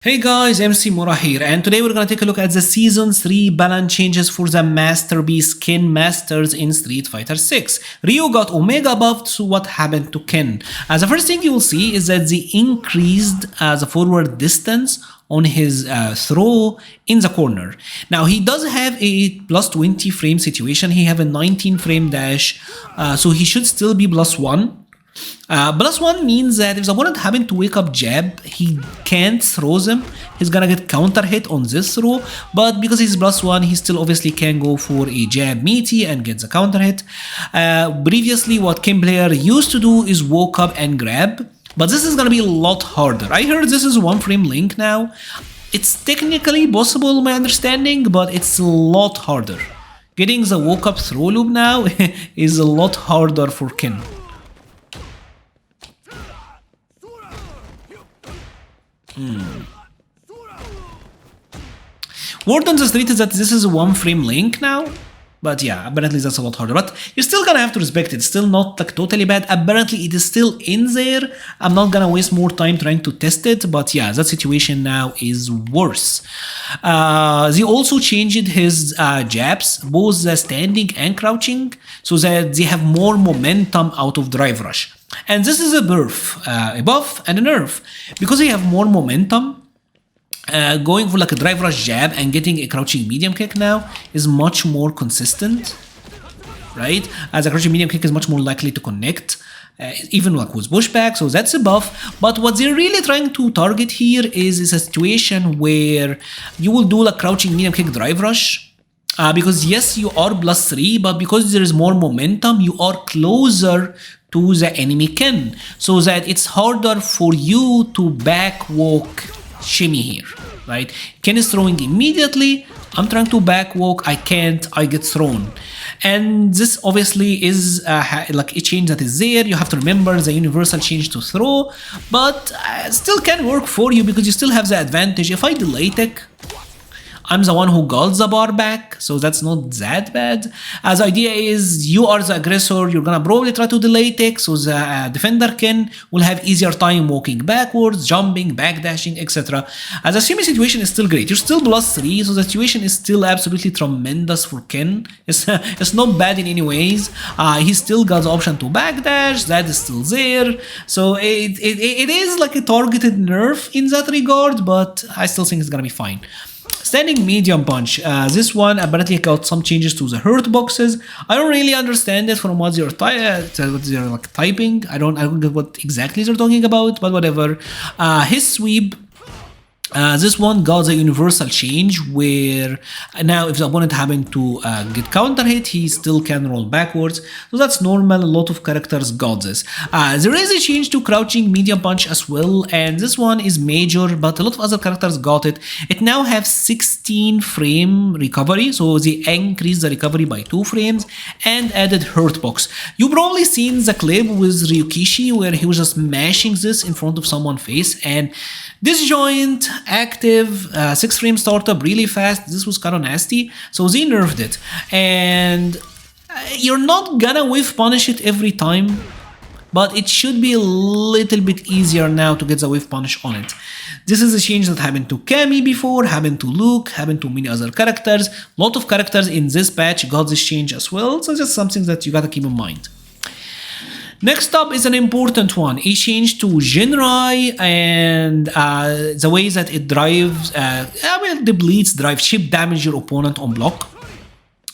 Hey guys, MC Mura here, and today we're gonna take a look at the Season 3 balance changes for the Masterpiece Ken Masters in Street Fighter 6. Ryu got Omega buffed, so what happened to Ken? The first thing you will see is that they increased the forward distance on his throw in the corner. Now he does have a plus 20 frame situation, he have a 19 frame dash, so he should still be plus 1. Plus 1 means that if the opponent happen to wake up jab, he can't throw them. He's gonna get counter hit on this throw, but because he's plus 1, he still obviously can go for a jab meaty and get the counter hit. Previously, what Ken player used to do is walk up and grab, but this is gonna be a lot harder. I heard this is 1 frame link now. It's technically possible, my understanding, but it's a lot harder. Getting the walk up throw loop now is a lot harder for Ken. Word on the street is that this is a 1 frame link now, but yeah, apparently that's a lot harder. But you're still gonna have to respect it. It's still not like totally bad. Apparently it is still in there. I'm not gonna waste more time trying to test it, but yeah, that situation now is worse. They also changed his jabs, both the standing and crouching, so that they have more momentum out of drive rush. And this is a buff and a nerf. Because they have more momentum, going for like a drive rush jab and getting a crouching medium kick now is much more consistent, right? As a crouching medium kick is much more likely to connect, even like with pushback, so that's a buff. But what they're really trying to target here is a situation where you will do like crouching medium kick drive rush, because yes, you are plus 3, but because there is more momentum, you are closer to the enemy Ken, so that it's harder for you to back walk shimmy here, right? Ken is throwing immediately, I'm trying to back walk, I can't, I get thrown. And this obviously is like a change that is there. You have to remember the universal change to throw, but still can work for you because you still have the advantage. If I delay tech, I'm the one who got the bar back, so that's not that bad. As the idea is, you are the aggressor, you're gonna probably try to delay tech, so the defender Ken will have easier time walking backwards, jumping, backdashing, etc. As the shimmy situation is still great. You're still plus 3, so the situation is still absolutely tremendous for Ken. It's not bad in any ways. He still got the option to backdash, that is still there. So it is like a targeted nerf in that regard, but I still think it's gonna be fine. Standing medium punch. This one apparently got some changes to the hurt boxes. I don't really understand it from what they're like typing. I don't get what exactly they're talking about, but whatever. His sweep. This one got the universal change where now if the opponent happened to get counter hit, he still can roll backwards. So that's normal, a lot of characters got this. There is a change to crouching medium punch as well, and this one is major, but a lot of other characters got it. It now has 16 frame recovery, so they increased the recovery by 2 frames and added hurt box. You probably seen the clip with Ryukishi where he was just mashing this in front of someone's face, and disjoint, active, 6 frame startup really fast. This was kind of nasty, so they nerfed it. And you're not gonna whiff punish it every time, but it should be a little bit easier now to get the whiff punish on it. This is a change that happened to Cammy before, happened to Luke, happened to many other characters. A lot of characters in this patch got this change as well, so just something that you gotta keep in mind. Next up is an important one, a change to Jinrai and the way that it drives, depletes, drive chip damage your opponent on block.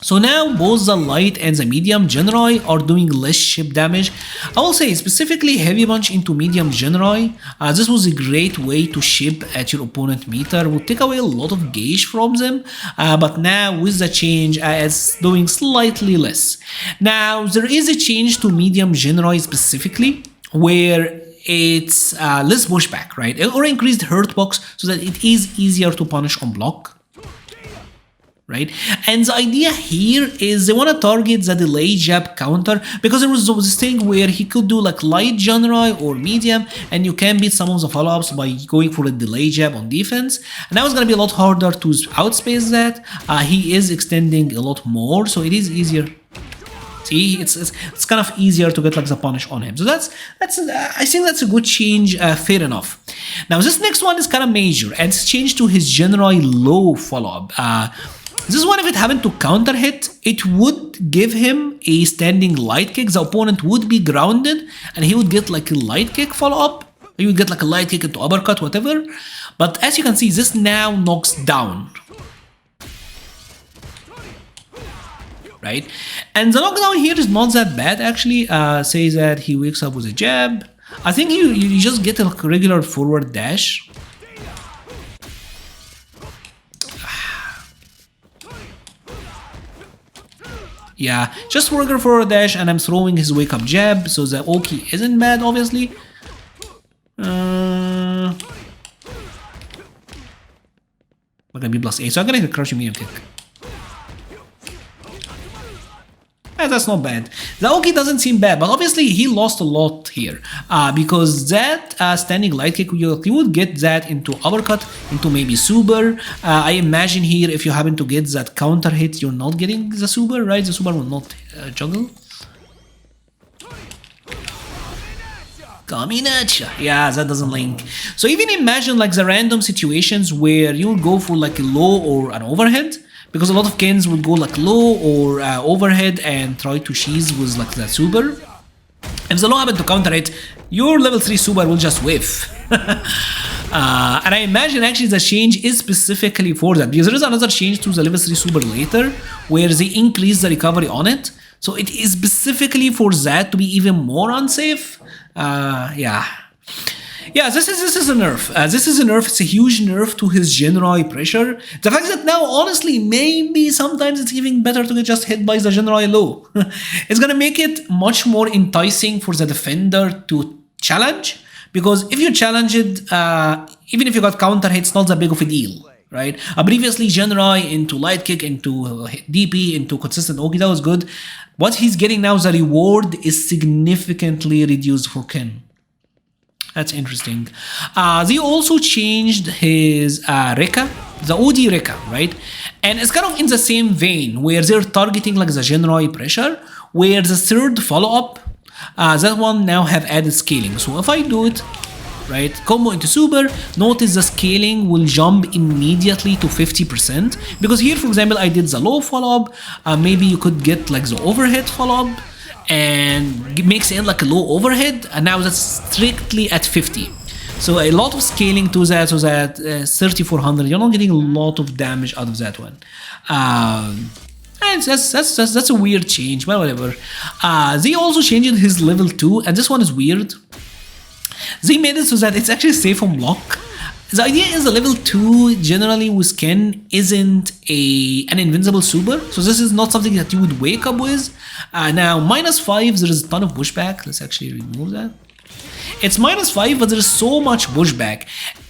So now both the light and the medium Jinrai are doing less chip damage. I will say specifically heavy punch into medium Jinrai. This was a great way to chip at your opponent meter, would take away a lot of gauge from them, but now with the change it's doing slightly less. Now there is a change to medium Jinrai specifically where it's less pushback, right? Or increased hurt box so that it is easier to punish on block. Right, and the idea here is they want to target the delay jab counter, because there was this thing where he could do like light Jinrai or medium, and you can beat some of the follow-ups by going for a delay jab on defense, and now it's going to be a lot harder to outspace that. He is extending a lot more, so it is easier. See, it's kind of easier to get like the punish on him. So that's I think that's a good change. Fair enough. Now this next one is kind of major, and it's changed to his Jinrai low follow-up. This one, if it happened to counter hit, it would give him a standing light kick. The opponent would be grounded, and he would get like a light kick follow-up. He would get like a light kick into uppercut, whatever. But as you can see, this now knocks down. Right? And the knockdown here is not that bad, actually. Says that he wakes up with a jab. I think you just get a regular forward dash. Yeah, just regular forward dash, and I'm throwing his wake up jab, so the Oki isn't bad, obviously. We're gonna be +8, so I'm gonna hit a crushing medium kick. Yeah, that's not bad. The Oki doesn't seem bad, but obviously he lost a lot here because that standing light kick, you would get that into uppercut, into maybe super. I imagine here if you happen to get that counter hit, you're not getting the super, right? The super will not juggle. Coming at ya. Yeah, that doesn't link. So even imagine like the random situations where you will go for like a low or an overhead. Because a lot of Kens would go like low or overhead and try to cheese with like the super. If the low happen to counter it, your level 3 super will just whiff. And I imagine actually the change is specifically for that. Because there is another change to the level 3 super later where they increase the recovery on it. So it is specifically for that to be even more unsafe. Yeah, this is a nerf. This is a nerf. It's a huge nerf to his Jinrai pressure. The fact that now, honestly, maybe sometimes it's even better to get just hit by the Jinrai low. It's gonna make it much more enticing for the defender to challenge. Because if you challenge it, even if you got counter hit, it's not that big of a deal, right? Previously, Jinrai into light kick, into DP, into consistent Oki, that was good. What he's getting now, the reward is significantly reduced for Ken. That's interesting. They also changed his Rekka, the OD Rekka, right? And it's kind of in the same vein where they're targeting like the Jinrai pressure, where the third follow-up, that one now have added scaling. So if I do it, right, combo into super, notice the scaling will jump immediately to 50%. Because here, for example, I did the low follow-up, maybe you could get like the overhead follow-up, and it makes it like a low overhead, and now that's strictly at 50. So a lot of scaling to that, so that 3400, you're not getting a lot of damage out of that one. And that's a weird change, but whatever. They also changed his level 2, and this one is weird. They made it so that it's actually safe from block. The idea is the level 2 generally with Ken isn't an invincible super, so this is not something that you would wake up with. Now -5, there is a ton of pushback. Let's actually remove that. It's -5, but there's so much pushback.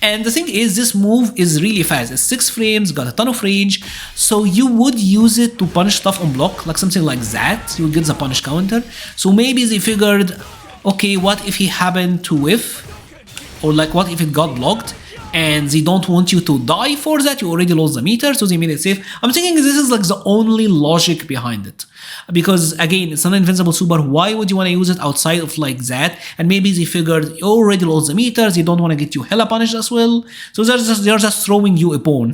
And the thing is, this move is really fast. It's 6 frames, got a ton of range, so you would use it to punish stuff on block, like something like that. You would get the punish counter. So maybe they figured, okay, what if he happened to whiff? Or like, what if it got blocked? And they don't want you to die for that, you already lost the meter, so they made it safe. I'm thinking this is like the only logic behind it. Because again, it's an invincible super, why would you want to use it outside of like that? And maybe they figured you already lost the meters, they don't want to get you hella punished as well. So they're just throwing you a pawn.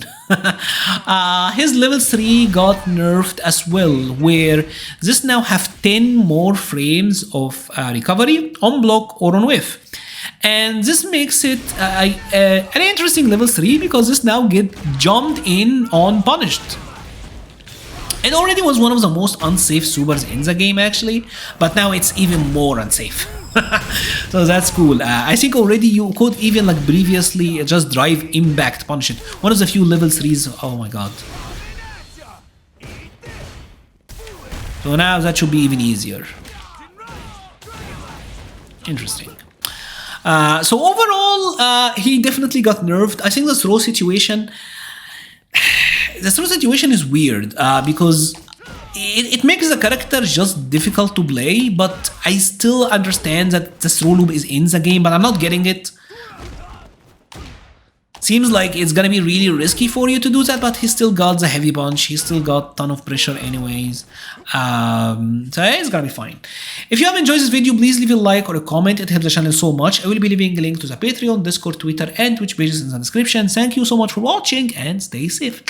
His level 3 got nerfed as well, where this now have 10 more frames of recovery on block or on whiff. And this makes it an interesting level 3 because this now get jumped in on punished. It already was one of the most unsafe supers in the game actually, but now it's even more unsafe. So that's cool. I think already you could even like previously just drive impact punish it. One of the few level 3s, oh my god. So now that should be even easier. Interesting. So overall, he definitely got nerfed. I think the throw situation is weird because it makes the character just difficult to play, but I still understand that the throw loop is in the game, but I'm not getting it. Seems like it's gonna be really risky for you to do that, but he still got the heavy punch. He still got ton of pressure anyways. So yeah, it's gonna be fine. If you have enjoyed this video, please leave a like or a comment. It helps the channel so much. I will be leaving a link to the Patreon, Discord, Twitter, and Twitch pages in the description. Thank you so much for watching and stay safe.